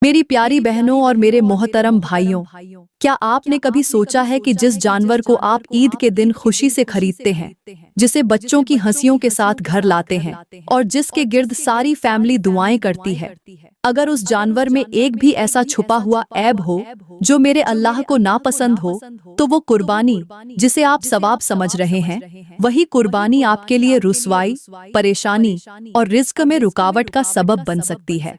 मेरी प्यारी बहनों और मेरे मोहतरम भाइयों, क्या आपने कभी सोचा है कि जिस जानवर को आप ईद के दिन खुशी से खरीदते हैं, जिसे बच्चों की हंसियों के साथ घर लाते हैं और जिसके गिर्द सारी फैमिली दुआएं करती है, अगर उस जानवर में एक भी ऐसा छुपा हुआ ऐब हो जो मेरे अल्लाह को नापसंद हो, तो वो कुर्बानी जिसे आप सवाब समझ रहे हैं, वही कुर्बानी आपके लिए रुसवाई, परेशानी और रिज़्क में रुकावट का सबब बन सकती है।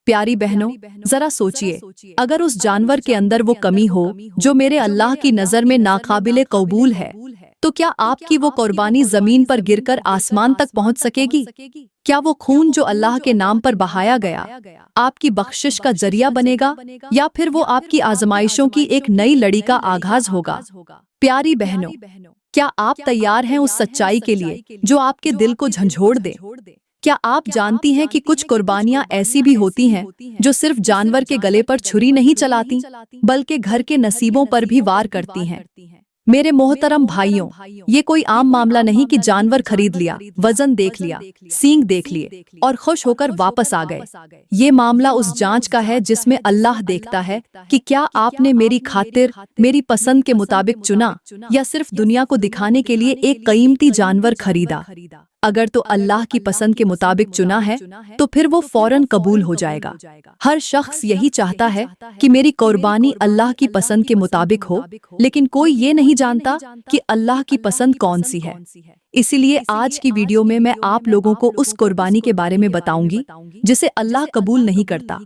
प्यारी बहनों, जरा सोचिए, अगर उस जानवर के अंदर वो कमी हो जो मेरे अल्लाह की नज़र में नाकाबिले कबूल है, तो क्या आपकी वो कुर्बानी जमीन पर गिरकर आसमान तक पहुंच सकेगी? क्या वो खून जो अल्लाह के नाम पर बहाया गया आपकी बख्शिश का जरिया बनेगा, या फिर वो आपकी आजमाइशों की एक नई लड़ी का आगाज होगा? प्यारी बहनों, क्या आप तैयार हैं उस सच्चाई के लिए जो आपके दिल को झंझोड़ दे? क्या आप जानती हैं कि कुछ कुर्बानियां ऐसी भी होती हैं जो सिर्फ जानवर के गले पर छुरी नहीं चलाती, बल्कि घर के नसीबों पर भी वार करती हैं? मेरे मोहतरम भाइयों, ये कोई आम मामला नहीं कि जानवर खरीद लिया, वजन देख लिया, सींग देख लिए और खुश होकर वापस आ गए। ये मामला उस जांच का है जिसमें अल्लाह देखता है कि क्या आपने मेरी खातिर मेरी पसंद के मुताबिक चुना, या सिर्फ दुनिया को दिखाने के लिए एक कीमती जानवर खरीदा। अगर तो अल्लाह की पसंद के मुताबिक चुना है तो फिर वो फौरन कबूल हो जाएगा। हर शख्स यही चाहता है कि मेरी कुर्बानी अल्लाह की पसंद के मुताबिक हो, लेकिन कोई ये नहीं जानता कि अल्लाह की पसंद कौन सी है। इसीलिए आज की वीडियो में मैं आप लोगों को उस कुर्बानी के बारे में बताऊंगी जिसे अल्लाह कबूल नहीं करता,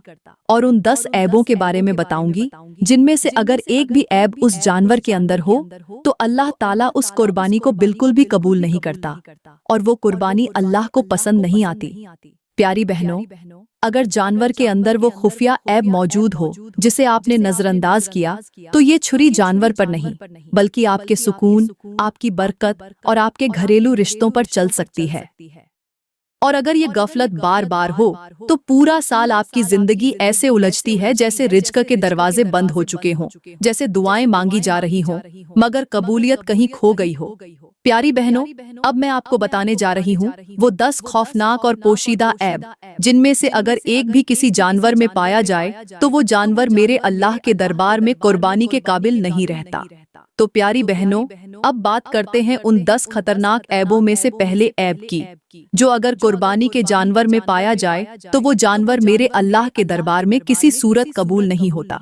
और उन 10 ऐबों के बारे में बताऊंगी जिनमें से अगर एक भी ऐब उस जानवर के अंदर हो तो अल्लाह ताला उस कुर्बानी को बिल्कुल भी कबूल नहीं करता और वो कुर्बानी अल्लाह को पसंद नहीं आती। प्यारी बहनों, अगर जानवर के अंदर वो खुफिया ऐब मौजूद हो जिसे आपने नजरअंदाज किया, तो ये छुरी जानवर पर नहीं बल्कि आपके सुकून, आपकी बरकत और आपके घरेलू रिश्तों पर चल सकती है। और अगर ये गफलत बार बार हो तो पूरा साल आपकी जिंदगी ऐसे उलझती है जैसे रिज़्क के दरवाजे बंद हो चुके हों, जैसे दुआएं मांगी जा रही हों मगर कबूलियत कहीं खो गई हो। प्यारी बहनों, अब मैं आपको बताने जा रही हूँ वो 10 खौफनाक और पोशीदा ऐब जिनमें से अगर एक भी किसी जानवर में पाया जाए तो वो जानवर मेरे अल्लाह के दरबार में कुर्बानी के काबिल नहीं रहता। तो प्यारी बहनों, अब बात करते हैं उन 10 खतरनाक ऐबों में से पहले ऐब की, जो अगर कुर्बानी के जानवर में पाया जाए तो वो जानवर मेरे अल्लाह के दरबार में किसी सूरत कबूल नहीं होता।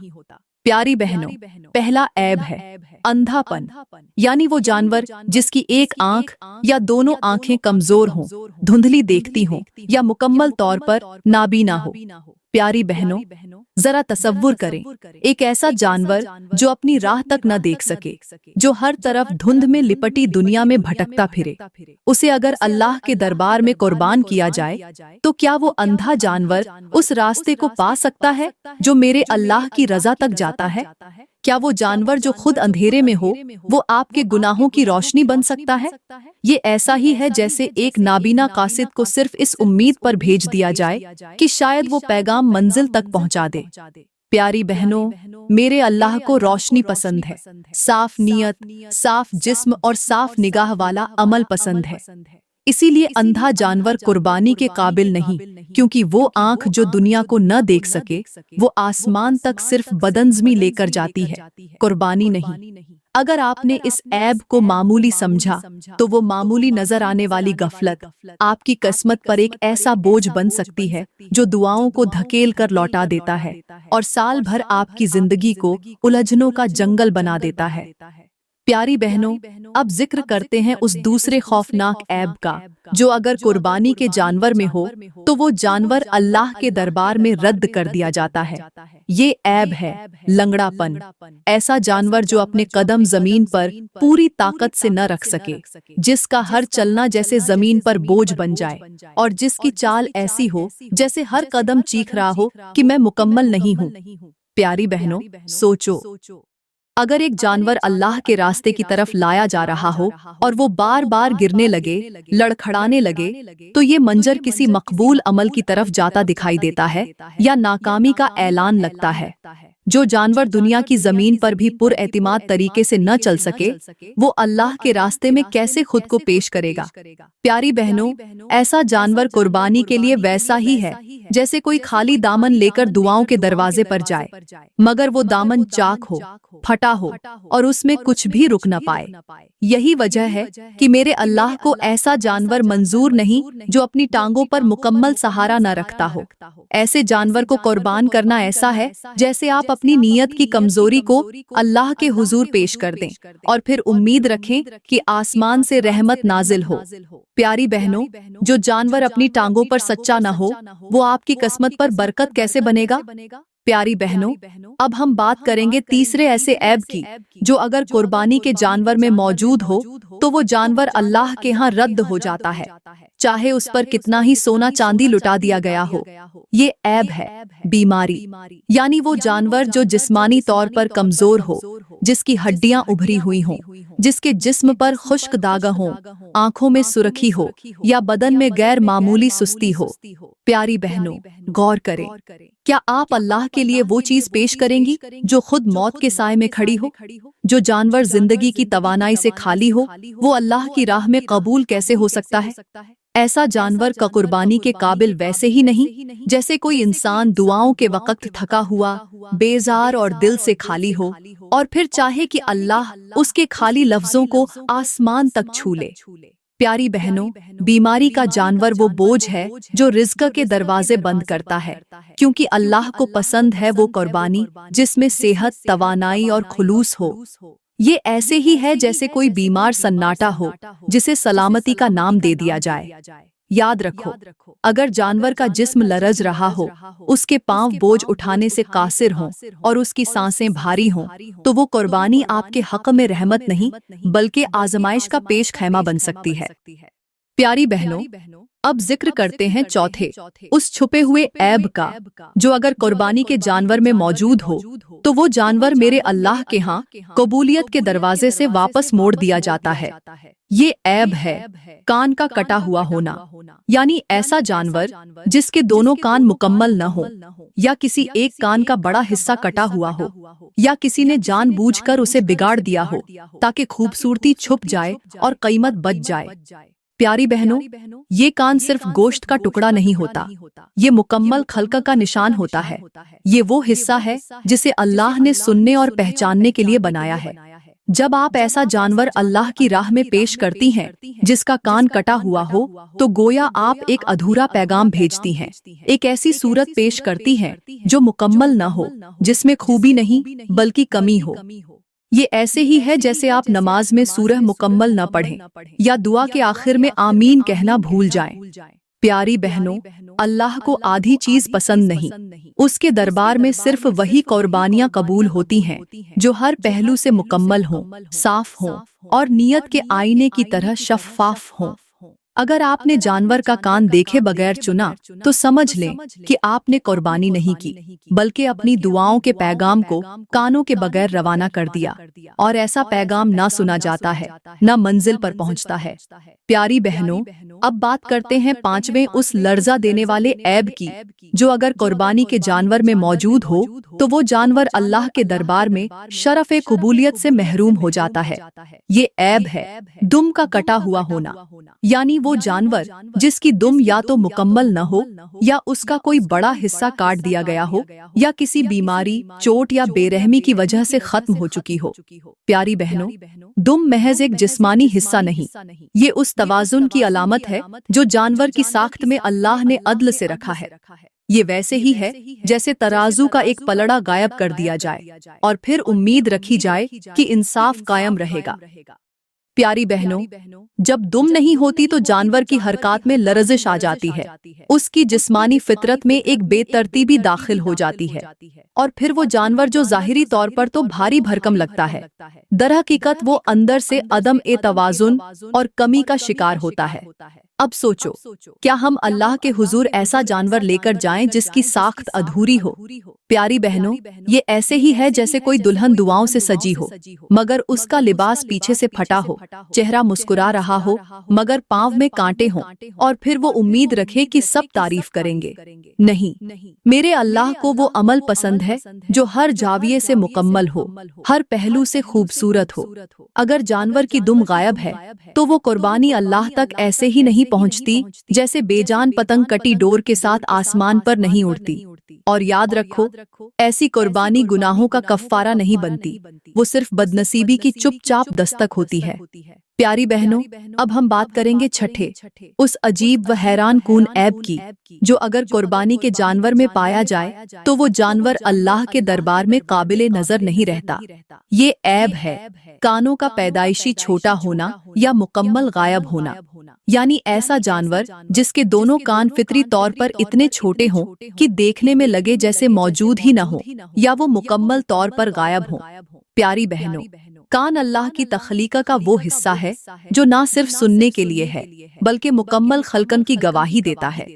प्यारी बहनों, पहला ऐब है अंधापन, यानी वो जानवर जिसकी एक आंख या दोनों आंखें कमजोर हों, धुंधली देखती हों या मुकम्मल तौर पर नाबीना हो। प्यारी बहनों, जरा तसव्वुर करें एक ऐसा जानवर जो अपनी राह तक न देख सके, जो हर तरफ धुंध में लिपटी दुनिया में भटकता फिरे। उसे अगर अल्लाह के दरबार में कुर्बान किया जाए तो क्या वो अंधा जानवर उस रास्ते को पा सकता है जो मेरे अल्लाह की रजा तक जाता है? क्या वो जानवर जो खुद अंधेरे में हो वो आपके गुनाहों की रोशनी बन सकता है? ये ऐसा ही है जैसे एक नाबीना कासिद को सिर्फ इस उम्मीद पर भेज दिया जाए कि शायद वो पैगाम मंजिल तक पहुंचा दे। प्यारी बहनों, मेरे अल्लाह को रोशनी पसंद है, साफ नीयत, साफ जिस्म और साफ निगाह वाला अमल पसंद है। इसीलिए अंधा जानवर कुर्बानी के काबिल नहीं, क्योंकि वो आंख जो दुनिया को न देख सके वो आसमान तक सिर्फ बदनज़मी लेकर जाती है, कुर्बानी नहीं। अगर आपने इस ऐब को मामूली समझा तो वो मामूली नजर आने वाली गफलत आपकी किस्मत पर एक ऐसा बोझ बन सकती है जो दुआओं को धकेल कर लौटा देता है और साल भर आपकी जिंदगी को उलझनों का जंगल बना देता है। प्यारी बहनों, अब जिक्र करते हैं उस दूसरे खौफनाक ऐब का जो अगर कुर्बानी के जानवर में हो तो वो जानवर अल्लाह के दरबार में रद्द कर दिया जाता है। ये ऐब है लंगड़ापन, ऐसा जानवर जो अपने कदम जमीन पर पूरी ताकत से न रख सके, जिसका हर चलना जैसे जमीन पर बोझ बन जाए और जिसकी चाल ऐसी हो जैसे हर कदम चीख रहा हो कि मैं मुकम्मल नहीं हूँ। प्यारी बहनों, सोचो, अगर एक जानवर अल्लाह के रास्ते की तरफ लाया जा रहा हो और वो बार बार गिरने लगे, लड़खड़ाने लगे, तो ये मंजर किसी मकबूल अमल की तरफ जाता दिखाई देता है या नाकामी का ऐलान लगता है। जो जानवर दुनिया की जमीन पर भी पुरएतिमाद तरीके से न चल सके, वो अल्लाह के रास्ते में कैसे खुद को पेश करेगा? प्यारी बहनों, ऐसा जानवर कुर्बानी के लिए वैसा ही है जैसे कोई खाली दामन लेकर दुआओं के दरवाजे पर जाए, मगर वो दामन चाक हो, फटा हो और उसमें कुछ भी रुक न पाए। यही वजह है कि मेरे अल्लाह को ऐसा जानवर मंजूर नहीं जो अपनी टांगों पर मुकम्मल सहारा न रखता हो। ऐसे जानवर को कुर्बान करना ऐसा है जैसे आप अपनी नीयत की कमजोरी को अल्लाह के हुजूर पेश कर दें और फिर उम्मीद रखें कि आसमान से रहमत नाजिल हो। प्यारी बहनों, जो जानवर अपनी टांगों पर सच्चा न हो, वो आपकी किस्मत पर बरकत कैसे बनेगा? प्यारी बहनों, अब हम बात करेंगे तीसरे ऐसे ऐब की जो अगर कुर्बानी के जानवर में मौजूद हो तो वो जानवर अल्लाह के यहाँ रद्द हो जाता है, चाहे उस पर कितना ही सोना चांदी लुटा दिया गया हो। ये ऐब है बीमारी, यानी वो जानवर जो जिस्मानी तौर पर कमजोर हो, जिसकी हड्डियां उभरी हुई हों, जिसके जिस्म पर खुश्क दागा हों, आंखों में सुर्खी हो या बदन में गैर मामूली सुस्ती हो। प्यारी बहनों, गौर करें, क्या आप अल्लाह के लिए वो चीज पेश करेंगी जो खुद मौत के साए में खड़ी हो? जो जानवर जिंदगी की तवानाई से खाली हो, वो अल्लाह की राह में कबूल कैसे हो सकता है? ऐसा जानवर का कुर्बानी के काबिल वैसे ही नहीं जैसे कोई इंसान दुआओं के वक्त थका हुआ, बेजार और दिल से खाली हो और फिर चाहे कि अल्लाह उसके खाली लफ्जों को आसमान तक छू ले। प्यारी बहनों, बीमारी का जानवर वो बोझ है जो रिज़्क के दरवाजे बंद करता है, क्योंकि अल्लाह को पसंद है वो कुर्बानी जिसमें सेहत, तवानाई और खुलूस हो। ये ऐसे ही है जैसे कोई बीमार सन्नाटा हो जिसे सलामती का नाम दे दिया जाए। याद रखो, अगर जानवर का जिस्म लरज रहा हो, उसके पांव बोझ उठाने से कासिर हों और उसकी सांसें भारी हों, तो वो कुर्बानी आपके हक में रहमत नहीं बल्कि आजमाइश का पेश खैमा बन सकती है। प्यारी बहनों, अब जिक्र करते हैं चौथे उस छुपे हुए ऐब का जो अगर कुर्बानी के जानवर में मौजूद हो तो वो जानवर मेरे अल्लाह के यहाँ कबूलियत के दरवाजे से वापस मोड़ दिया जाता है। ये ऐब है कान का कटा हुआ होना, यानी ऐसा जानवर जिसके दोनों कान मुकम्मल न हो, या किसी एक कान का बड़ा हिस्सा कटा हुआ हो, या किसी ने जानबूझकर उसे बिगाड़ दिया हो ताकि खूबसूरती छुप जाए और कीमत बच जाए। प्यारी बहनों, ये कान सिर्फ गोश्त का टुकड़ा नहीं होता, ये मुकम्मल खल्क का निशान होता है। ये वो हिस्सा है जिसे अल्लाह ने सुनने और पहचानने के लिए बनाया है। जब आप ऐसा जानवर अल्लाह की राह में पेश करती हैं जिसका कान कटा हुआ हो, तो गोया आप एक अधूरा पैगाम भेजती हैं, एक ऐसी सूरत पेश करती हैं जो मुकम्मल न हो, जिसमें खूबी नहीं बल्कि कमी हो। ये ऐसे ही है जैसे आप नमाज में सूरह मुकम्मल न पढ़ें या दुआ के आखिर में आमीन कहना भूल जाएं। प्यारी बहनों, अल्लाह को आधी चीज पसंद नहीं, उसके दरबार में सिर्फ वही कुर्बानियां कबूल होती हैं जो हर पहलू से मुकम्मल हों, साफ हों और नियत के आईने की तरह शफ़ाफ हों। अगर आपने जानवर का कान देखे बगैर चुना तो समझ लें कि आपने कुर्बानी नहीं की बल्कि अपनी दुआओं के पैगाम को कानों के बगैर रवाना कर दिया, और ऐसा पैगाम ना सुना जाता है ना मंजिल पर पहुंचता है। प्यारी बहनों, अब बात करते हैं पांचवें उस लर्जा देने वाले ऐब की जो अगर कुर्बानी के जानवर में मौजूद हो तो वो जानवर अल्लाह के दरबार में शरफ़े कबूलियत से महरूम हो जाता है। ये ऐब है दुम का कटा हुआ होना, यानी वो जानवर जिसकी दुम या तो मुकम्मल न हो या उसका कोई बड़ा हिस्सा काट दिया गया हो या किसी बीमारी, चोट या बेरहमी की वजह से खत्म हो चुकी हो। प्यारी बहनों, दुम महज एक जिस्मानी हिस्सा नहीं, ये उस तवाजुन की अलामत है जो जानवर की साख्त में अल्लाह ने अदल से रखा है। ये वैसे ही है जैसे तराजू का एक पलड़ा गायब कर दिया जाए और फिर उम्मीद रखी जाए कि इंसाफ कायम रहेगा। प्यारी बहनों, जब दुम नहीं होती तो जानवर की हरकत में लरजिश आ जाती है, उसकी जिस्मानी फितरत में एक बेतरतीबी दाखिल हो जाती है और फिर वो जानवर जो जाहिरी तौर पर तो भारी भरकम लगता है, दरहकीकत वो अंदर से अदम ए तवाजुन और कमी का शिकार होता है। अब सोचो, क्या हम अल्लाह के हुजूर ऐसा जानवर लेकर जाएं जिसकी साख्त अधूरी हो? प्यारी बहनों, ये ऐसे ही है जैसे कोई दुल्हन दुआओं से सजी हो मगर उसका लिबास पीछे से फटा हो, चेहरा मुस्कुरा रहा हो मगर पांव में कांटे हों, और फिर वो उम्मीद रखे कि सब तारीफ करेंगे। नहीं, मेरे अल्लाह को वो अमल पसंद है जो हर जाविये से मुकम्मल हो, हर पहलू से खूबसूरत हो। अगर जानवर की दुम गायब है तो वो कुर्बानी अल्लाह तक ऐसे ही नहीं پہنچتی، جیسے بے جان پتنگ کٹی ڈور کے ساتھ آسمان پر نہیں اڑتی۔ اور یاد رکھو، ایسی قربانی گناہوں کا کفارہ نہیں بنتی، وہ صرف بدنصیبی کی چپ چاپ دستک ہوتی ہے۔ پیاری بہنوں، اب ہم بات کریں گے چھٹے، اس عجیب و حیران کن عیب کی، جو اگر قربانی کے جانور میں پایا جائے تو وہ جانور اللہ کے دربار میں قابل نظر نہیں رہتا۔ یہ عیب ہے کانوں کا پیدائشی چھوٹا ہونا یا مکمل غائب ہونا، یعنی ایسا جانور جس کے دونوں کان فطری طور پر اتنے چھوٹے ہوں کہ دیکھنے میں لگے جیسے موجود ہی نہ ہو، یا وہ مکمل طور پر غائب ہوں۔ پیاری بہنوں، کان اللہ کی تخلیق کا وہ حصہ ہے جو نہ صرف سننے کے لیے ہے بلکہ مکمل خلقن کی گواہی دیتا ہے۔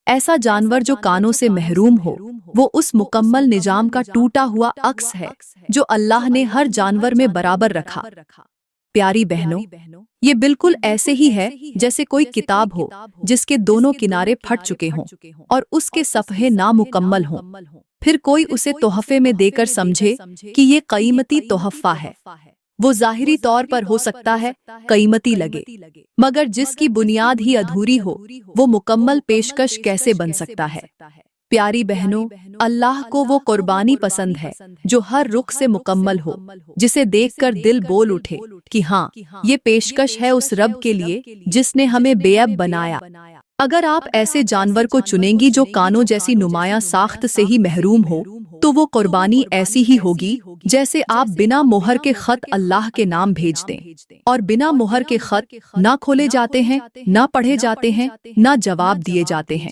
ایسا جانور جو کانوں سے محروم ہو، وہ اس مکمل نظام کا ٹوٹا ہوا عکس ہے جو اللہ نے ہر جانور میں برابر رکھا۔ پیاری بہنوں، یہ بالکل ایسے ہی ہے جیسے کوئی کتاب ہو جس کے دونوں کنارے پھٹ چکے ہوں اور اس کے صفحے نامکمل ہوں، پھر کوئی اسے تحفے میں دے کر سمجھے کہ یہ قیمتی تحفہ ہے۔ وہ ظاہری طور پر ہو سکتا ہے قیمتی لگے، مگر جس کی بنیاد ہی ادھوری ہو، وہ مکمل پیشکش کیسے بن سکتا ہے؟ پیاری بہنوں، اللہ کو وہ قربانی پسند ہے جو ہر رخ سے مکمل ہو، جسے دیکھ کر دل بول اٹھے کہ ہاں، یہ پیشکش ہے اس رب کے لیے جس نے ہمیں بے عیب بنایا۔ اگر آپ ایسے جانور کو چنیں گی جو کانوں جیسی نمایاں ساخت سے ہی محروم ہو، تو وہ قربانی ایسی ہی ہوگی جیسے آپ بنا مہر کے خط اللہ کے نام بھیج دیں، اور بنا مہر کے خط نہ کھولے جاتے ہیں، نہ پڑھے جاتے ہیں، نہ جواب دیے جاتے ہیں۔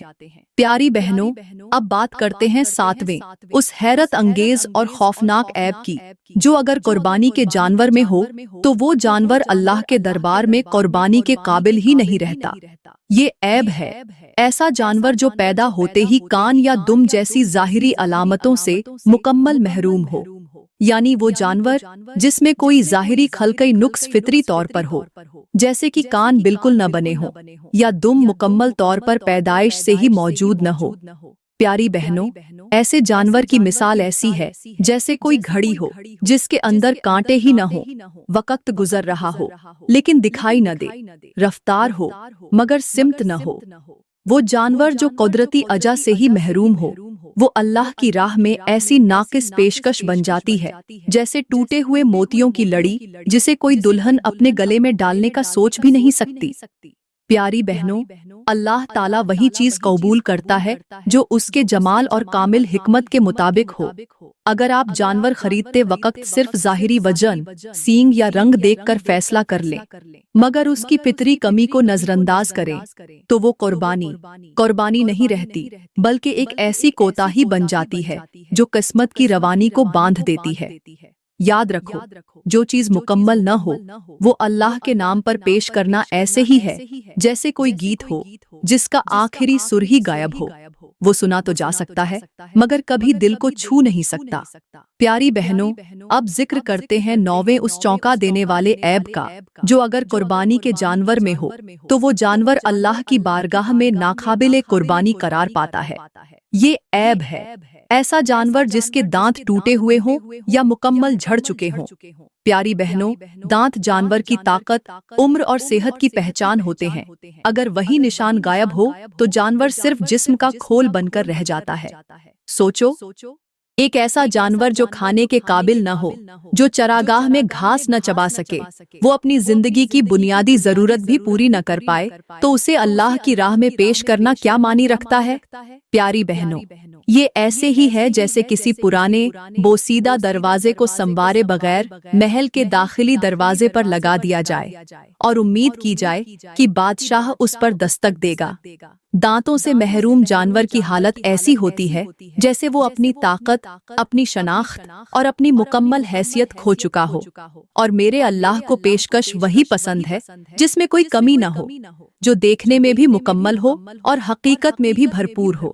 پیاری بہنوں، اب بات کرتے ہیں ساتویں، اس حیرت انگیز اور خوفناک عیب کی، جو اگر قربانی کے جانور میں ہو تو وہ جانور اللہ کے دربار میں قربانی کے قابل ہی نہیں رہتا۔ یہ عیب ہے ایسا جانور جو پیدا ہوتے ہی کان یا دم جیسی ظاہری علامتوں سے مکمل محروم ہو، یعنی وہ جانور جس میں کوئی ظاہری خلقی نقص فطری طور پر ہو، جیسے کہ کان بالکل نہ بنے ہوں یا دم مکمل طور پر پیدائش سے ہی موجود نہ ہو۔ پیاری بہنوں، ایسے جانور کی مثال ایسی ہے جیسے کوئی گھڑی ہو جس کے اندر کانٹے ہی نہ ہوں، وقت گزر رہا ہو لیکن دکھائی نہ دے، رفتار ہو مگر سمت نہ ہو۔ وہ جانور جو قدرتی اجزا سے ہی محروم ہو، وہ اللہ کی راہ میں ایسی ناقص پیشکش بن جاتی ہے جیسے ٹوٹے ہوئے موتیوں کی لڑی جسے کوئی دلہن اپنے گلے میں ڈالنے کا سوچ بھی نہیں سکتی۔ پیاری بہنوں، اللہ تعالیٰ وہی چیز قبول کرتا ہے جو اس کے جمال اور کامل حکمت کے مطابق ہو۔ اگر آپ جانور خریدتے وقت صرف ظاہری وزن، سینگ یا رنگ دیکھ کر فیصلہ کر لیں، مگر اس کی فطری کمی کو نظر انداز کریں، تو وہ قربانی نہیں رہتی بلکہ ایک ایسی کوتاہی بن جاتی ہے جو قسمت کی روانی کو باندھ دیتی ہے۔ یاد رکھو، جو چیز مکمل نہ ہو وہ اللہ کے نام پر پیش کرنا ایسے ہی ہے جیسے کوئی گیت ہو جس کا آخری سر ہی غائب ہو۔ وہ سنا تو جا سکتا ہے مگر کبھی دل کو چھو نہیں سکتا۔ پیاری بہنوں، اب ذکر کرتے ہیں نویں اس چونکا دینے والے عیب کا، جو اگر قربانی کے جانور میں ہو تو وہ جانور اللہ کی بارگاہ میں ناقابل قربانی قرار پاتا ہے۔ یہ عیب ہے ایسا جانور جس کے دانت ٹوٹے ہوئے ہوں یا مکمل جھڑ چکے ہوں۔ پیاری بہنوں، دانت جانور کی طاقت، عمر اور صحت کی پہچان ہوتے ہیں۔ اگر وہی نشان غائب ہو تو جانور صرف جسم کا کھول بن کر رہ جاتا ہے۔ سوچو، ایک ایسا جانور جو کھانے کے قابل نہ ہو، جو چراگاہ میں گھاس نہ چبا سکے، وہ اپنی زندگی کی بنیادی ضرورت بھی پوری نہ کر پائے، تو اسے اللہ کی راہ میں پیش کرنا کیا معنی رکھتا ہے؟ پیاری بہنوں، یہ ایسے ہی ہے جیسے کسی پرانے بوسیدہ دروازے کو سنوارے بغیر محل کے داخلی دروازے پر لگا دیا جائے اور امید کی جائے کہ بادشاہ اس پر دستک دے گا۔ دانتوں سے محروم جانور کی حالت ایسی ہوتی ہے جیسے وہ اپنی طاقت، اپنی شناخت اور اپنی مکمل حیثیت کھو چکا ہو، اور میرے اللہ کو پیشکش وہی پسند ہے جس میں کوئی کمی نہ ہو، جو دیکھنے میں بھی مکمل ہو اور حقیقت میں بھی بھرپور ہو۔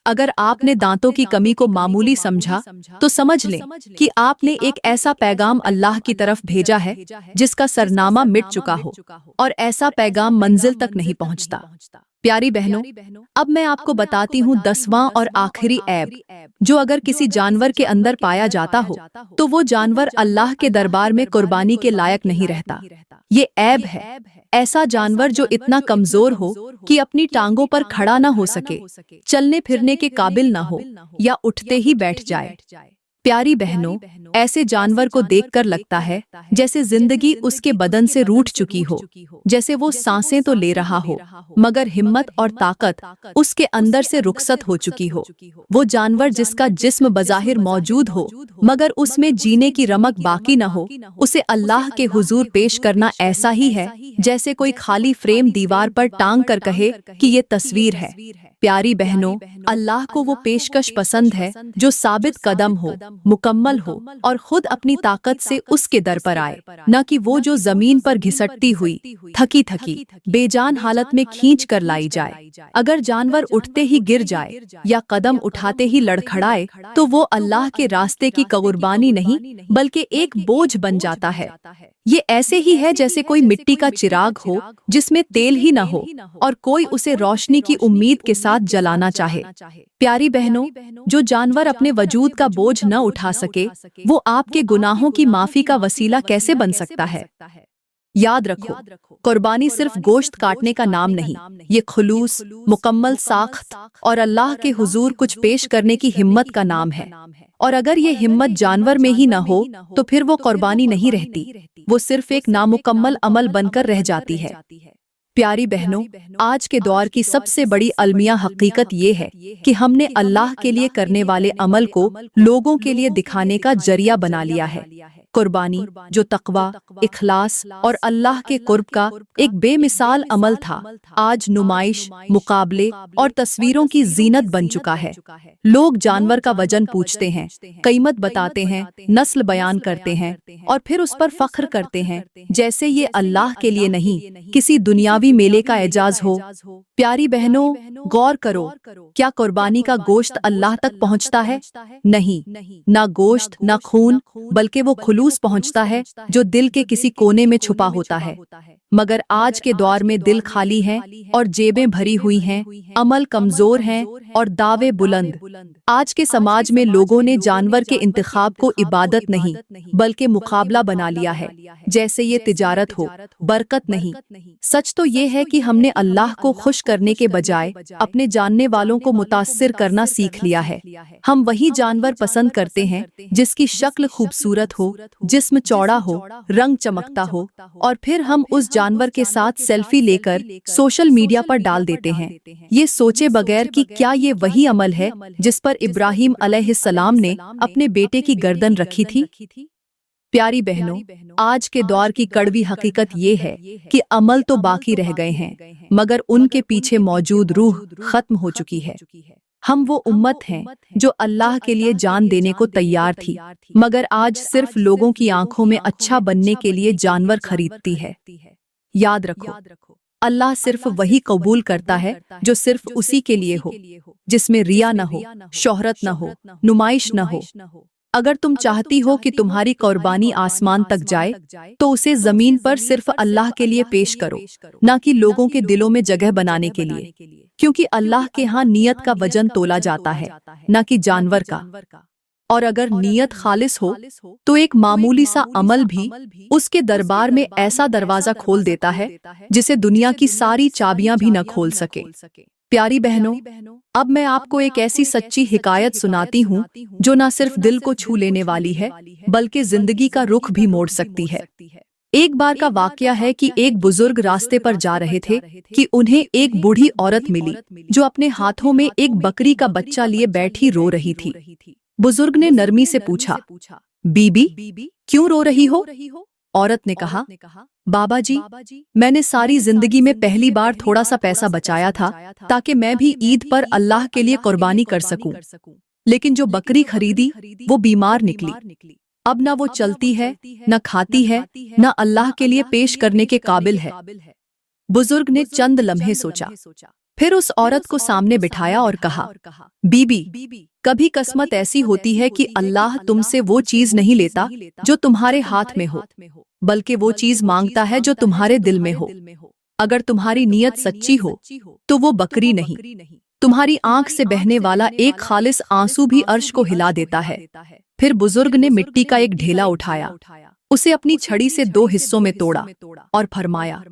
اگر آپ نے دانتوں کی کمی کو معمولی سمجھا تو سمجھ لیں کہ آپ نے ایک ایسا پیغام اللہ کی طرف بھیجا ہے جس کا سرنامہ مٹ چکا ہو، اور ایسا پیغام منزل تک نہیں پہنچتا۔ پیاری بہنوں، اب میں آپ کو بتاتی ہوں 10واں اور آخری عیب، جو اگر کسی جانور کے اندر پایا جاتا ہو تو وہ جانور اللہ کے دربار میں قربانی کے لائق نہیں رہتا۔ ये ऐब है। ऐसा जानवर जो इतना कमजोर हो कि अपनी टांगों पर खड़ा न हो सके, चलने फिरने के काबिल न हो या उठते ही बैठ जाए। प्यारी बहनों, ऐसे जानवर को देखकर लगता है जैसे जिंदगी उसके बदन से रूठ चुकी हो, जैसे वो सांसें तो ले रहा हो मगर हिम्मत और ताकत उसके अंदर से रुखसत हो चुकी हो। वो जानवर जिसका जिस्म बज़ाहिर मौजूद हो मगर उसमें जीने की रमक बाकी न हो, उसे अल्लाह के हुजूर पेश करना ऐसा ही है जैसे कोई खाली फ्रेम दीवार पर टांग कर कहे कि ये तस्वीर है। प्यारी बहनों, अल्लाह को वो पेशकश पसंद है जो साबित कदम हो, मुकम्मल हो और खुद अपनी ताकत से उसके दर पर आए, न कि वो जो जमीन पर घिसटती हुई थकी थकी बेजान हालत में खींच कर लाई जाए। अगर जानवर उठते ही गिर जाए या कदम उठाते ही लड़खड़ाए तो वो अल्लाह के रास्ते की कुर्बानी नहीं बल्कि एक बोझ बन जाता है। ये ऐसे ही है जैसे कोई मिट्टी का चिराग हो जिसमें तेल ही न हो और कोई उसे रोशनी की उम्मीद के साथ जलाना चाहे। प्यारी बहनों, जो जानवर अपने वजूद का बोझ न उठा सके, वो आपके गुनाहों की माफी का वसीला कैसे बन सकता है? याद रखो, कुर्बानी सिर्फ गोश्त काटने का नाम नहीं, ये खुलूस, मुकम्मल साख्त और अल्लाह के हुजूर कुछ पेश करने की हिम्मत का नाम है। और अगर ये हिम्मत जानवर में ही न हो तो फिर वो कुर्बानी नहीं रहती, वो सिर्फ एक नामुकम्मल अमल बनकर रह जाती है। प्यारी बहनों, आज के दौर की सबसे बड़ी अलमिया हकीकत ये है कि हमने अल्लाह के लिए करने वाले अमल को लोगों के लिए दिखाने का जरिया बना लिया है। कुर्बानी, जो तकवा, इखलास और अल्लाह के कुर्ब का एक बेमिसाल अमल था, आज नुमाइश, मुकाबले और तस्वीरों की जीनत बन चुका है। लोग जानवर का वजन पूछते हैं, कीमत बताते हैं, नस्ल बयान करते हैं और फिर उस पर फख्र करते हैं जैसे ये अल्लाह के लिए नहीं, किसी दुनियावी मेले का एजाज हो। प्यारी बहनों, गौर करो, क्या कुर्बानी का गोश्त अल्लाह तक पहुंचता है? नहीं, ना गोश्त, ना खून, बल्कि वो खुलूस पहुंचता है जो दिल के किसी कोने में छुपा होता है। मगर आज के दौर में दिल खाली हैं और जेबें भरी हुई हैं, अमल कमजोर हैं और दावे बुलंद। आज के समाज में लोगों ने जानवर के इंतखाब को इबादत नहीं बल्कि मुकाबला बना लिया है, जैसे ये तिजारत हो, बरकत नहीं। सच तो ये है कि हमने अल्लाह को खुश करने के बजाय अपने जानने वालों को मुतासिर करना सीख लिया है। हम वही जानवर पसंद करते हैं जिसकी शक्ल खूबसूरत हो, जिस्म चौड़ा हो, रंग चमकता हो और फिर हम उस जानवर के साथ सेल्फी लेकर सोशल मीडिया पर डाल देते हैं, ये सोचे बगैर कि क्या ये वही अमल है जिस पर इब्राहिम अलैहिस्सलाम ने अपने बेटे की गर्दन रखी थी। प्यारी बहनों, आज के दौर की कड़वी हकीकत ये है कि अमल तो बाकी रह गए हैं मगर उनके पीछे मौजूद रूह खत्म हो चुकी है। हम वो उम्मत हैं जो अल्लाह के लिए जान देने को तैयार थी मगर आज सिर्फ लोगों की आंखों में अच्छा बनने के लिए जानवर खरीदती है। याद रखो, अल्लाह सिर्फ वही कबूल करता है जो सिर्फ उसी के लिए हो, जिसमें रिया न हो, शोहरत न हो, नुमाइश न हो। अगर तुम चाहती हो कि तुम्हारी कुर्बानी आसमान तक जाए तो उसे जमीन पर सिर्फ अल्लाह के लिए पेश करो, न कि लोगों के दिलों में जगह बनाने के लिए, क्योंकि अल्लाह के यहाँ नियत का वजन तोला जाता है, न कि जानवर का। और अगर नियत खालिस हो तो एक मामूली सा अमल भी उसके दरबार में ऐसा दरवाजा खोल देता है जिसे दुनिया की सारी चाबियां भी न खोल सके। प्यारी बहनों, अब मैं आपको एक ऐसी सच्ची हिकायत सुनाती हूँ जो न सिर्फ दिल को छू लेने वाली है बल्कि जिंदगी का रुख भी मोड़ सकती है। एक बार का वाकया है कि एक बुजुर्ग रास्ते पर जा रहे थे कि उन्हें एक बूढ़ी औरत मिली जो अपने हाथों में एक बकरी का बच्चा लिए बैठी रो रही थी। बुजुर्ग ने नरमी से पूछा, बीबी, क्यों रो रही हो? औरत ने कहा, बाबा जी, मैंने सारी जिंदगी में पहली बार थोड़ा सा पैसा बचाया था ताकि मैं भी ईद पर अल्लाह के लिए कुर्बानी कर सकूं। लेकिन जो बकरी खरीदी वो बीमार निकली। अब न वो चलती है, न खाती है, न अल्लाह के लिए पेश करने के काबिल है। बुजुर्ग ने चंद लम्हे सोचा, फिर उस औरत को सामने बिठाया और कहा, बीबी, कभी किस्मत ऐसी होती है कि अल्लाह तुमसे वो चीज नहीं लेता जो तुम्हारे हाथ में हो, बल्कि वो चीज मांगता है जो तुम्हारे दिल में हो। अगर तुम्हारी नीयत सच्ची हो तो वो बकरी नहीं, तुम्हारी आंख से बहने वाला एक खालिस आंसू भी अर्श को हिला देता है। फिर बुजुर्ग ने मिट्टी का एक ढेला उठाया, उसे अपनी छड़ी से 2 हिस्सों में तोड़ा और फरमाया,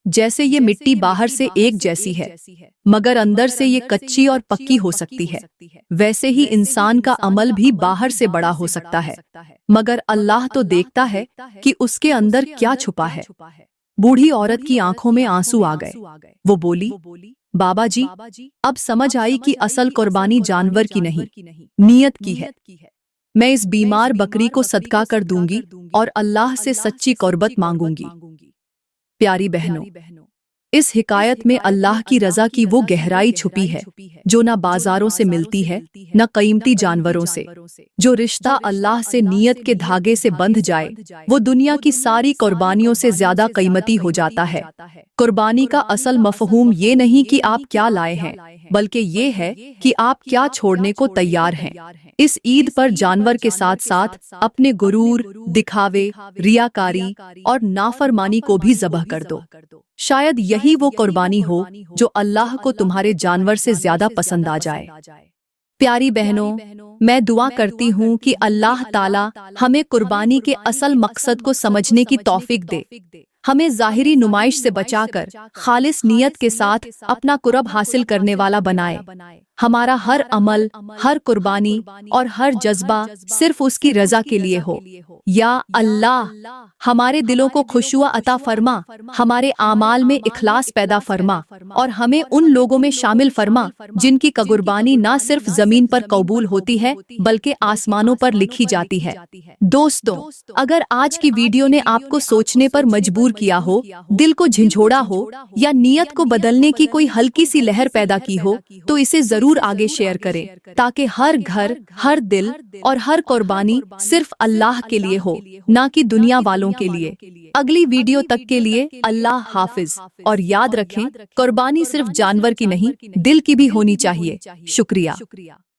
जैसे ये मिट्टी बाहर से एक जैसी है मगर अंदर से ये कच्ची और पक्की हो सकती है, वैसे ही इंसान का अमल भी बाहर से बड़ा हो सकता है मगर अल्लाह तो देखता है कि उसके अंदर क्या छुपा है। बूढ़ी औरत की आंखों में आंसू आ गए। वो बोली, बाबा जी, अब समझ आई कि असल कुर्बानी जानवर की नहीं, नीयत की है। मैं इस बीमार बकरी को सदका कर दूंगी और अल्लाह से सच्ची कुर्बत मांगूंगी। प्यारी बहनों, इस हिकायत में अल्लाह की रज़ा की वो गहराई छुपी है जो न बाजारों से मिलती है न कीमती जानवरों से। जो रिश्ता अल्लाह से नीयत के धागे से बंध जाए वो दुनिया की सारी कुर्बानियों से ज्यादा कीमती हो जाता है। कुर्बानी का असल मफहूम ये नहीं कि आप क्या लाए हैं, बल्कि ये है कि आप क्या छोड़ने को तैयार हैं। इस ईद पर जानवर के साथ साथ अपने गुरूर, दिखावे, रियाकारी और नाफरमानी को भी ज़ब्ह कर दो। शायद यही वो कुर्बानी हो जो अल्लाह को तुम्हारे जानवर से ज्यादा पसंद आ जाए। प्यारी बहनों, मैं दुआ करती हूँ कि अल्लाह ताला हमें कुर्बानी के असल मकसद को समझने की तौफीक दे, हमें ज़ाहिरी नुमाइश से बचाकर खालिस नियत के साथ अपना कुर्ब हासिल करने वाला बनाए। हमारा हर अमल, हर कुर्बानी और हर जज्बा सिर्फ उसकी रजा के लिए हो। या अल्लाह, हमारे दिलों को खुशुआ अता फरमा, हमारे आमाल में इखलास पैदा फरमा और हमें उन लोगों में शामिल फरमा जिनकी कुर्बानी ना सिर्फ जमीन पर कबूल होती है बल्कि आसमानों पर लिखी जाती है। दोस्तों, अगर आज की वीडियो ने आपको सोचने पर मजबूर किया हो, दिल को झंझोड़ा हो या नियत को बदलने की कोई हल्की सी लहर पैदा की हो, तो इसे जरूर आगे शेयर करें ताकि हर घर, हर दिल और हर कुर्बानी सिर्फ अल्लाह के लिए हो, ना कि दुनिया वालों के लिए। अगली वीडियो तक के लिए अल्लाह हाफिज, और याद रखें, कुर्बानी सिर्फ जानवर की नहीं, दिल की भी होनी चाहिए। शुक्रिया।